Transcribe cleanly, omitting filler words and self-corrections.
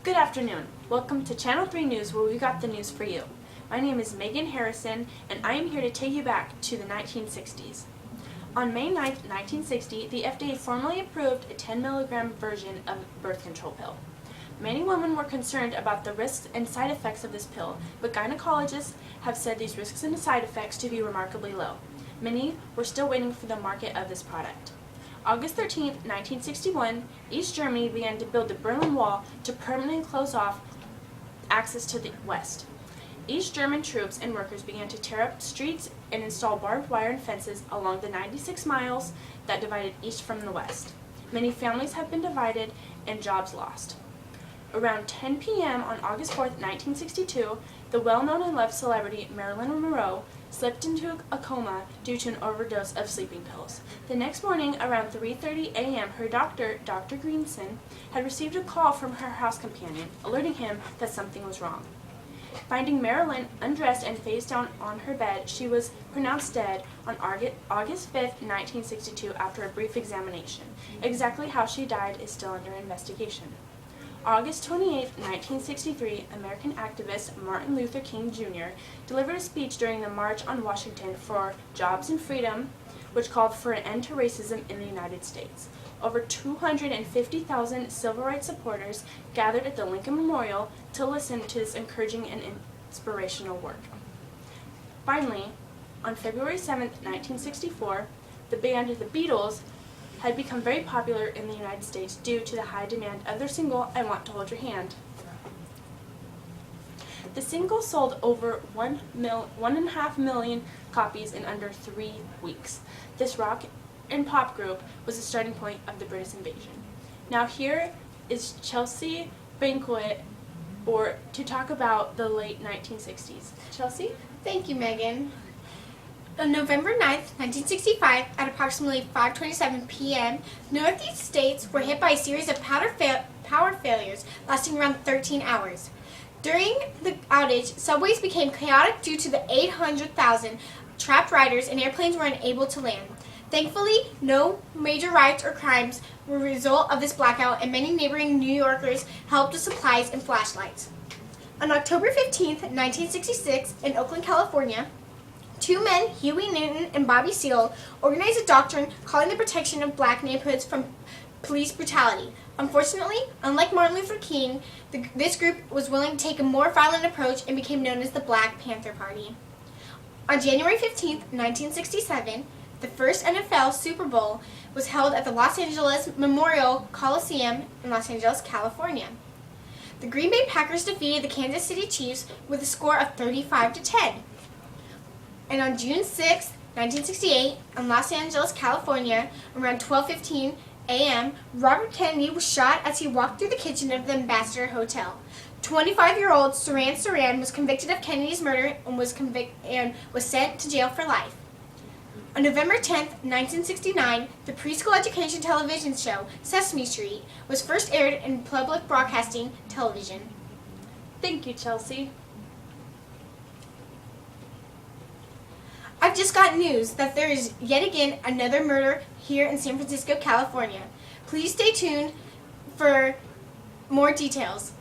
Good afternoon. Welcome to Channel 3 News, where we got the news for you. My name is Megan Harrison, and I am here to take you back to the 1960s. On May 9, 1960, the FDA formally approved a 10 milligram version of birth control pill. Many women were concerned about the risks and side effects of this pill, but gynecologists have said these risks and side effects to be remarkably low. Many were still waiting for the market of this product. August 13, 1961, East Germany began to build the Berlin Wall to permanently close off access to the West. East German troops and workers began to tear up streets and install barbed wire and fences along the 96 miles that divided East from the West. Many families have been divided and jobs lost. Around 10 p.m. on August 4, 1962, the well-known and loved celebrity Marilyn Monroe slipped into a coma due to an overdose of sleeping pills. The next morning, around 3:30 a.m., her doctor, Dr. Greenson, had received a call from her house companion, alerting him that something was wrong. Finding Marilyn undressed and face down on her bed, she was pronounced dead on August 5, 1962, after a brief examination. Exactly how she died is still under investigation. August 28, 1963, American activist Martin Luther King Jr. delivered a speech during the March on Washington for Jobs and Freedom, which called for an end to racism in the United States. Over 250,000 civil rights supporters gathered at the Lincoln Memorial to listen to this encouraging and inspirational work. Finally, on February 7, 1964, the band The Beatles had become very popular in the United States due to the high demand of their single, I Want to Hold Your Hand. The single sold over 1.5 million copies in under 3 weeks. This rock and pop group was the starting point of the British invasion. Now here is Chelsea Banquet to talk about the late 1960s. Chelsea? Thank you, Megan. On November 9th, 1965, at approximately 5:27 p.m., Northeast states were hit by a series of power failures lasting around 13 hours. During the outage, subways became chaotic due to the 800,000 trapped riders, and airplanes were unable to land. Thankfully, no major riots or crimes were a result of this blackout, and many neighboring New Yorkers helped with supplies and flashlights. On October 15th, 1966, in Oakland, California, two men, Huey Newton and Bobby Seale, organized a doctrine calling the protection of black neighborhoods from police brutality. Unfortunately, unlike Martin Luther King, this group was willing to take a more violent approach and became known as the Black Panther Party. On January 15, 1967, the first NFL Super Bowl was held at the Los Angeles Memorial Coliseum in Los Angeles, California. The Green Bay Packers defeated the Kansas City Chiefs with a score of 35-10. And on June 6, 1968, in Los Angeles, California, around 12:15 a.m., Robert Kennedy was shot as he walked through the kitchen of the Ambassador Hotel. 25-year-old Sirhan Sirhan was convicted of Kennedy's murder and was sent to jail for life. On November 10, 1969, the preschool education television show Sesame Street was first aired in public broadcasting television. Thank you, Chelsea. I've just got news that there is yet again another murder here in San Francisco, California. Please stay tuned for more details.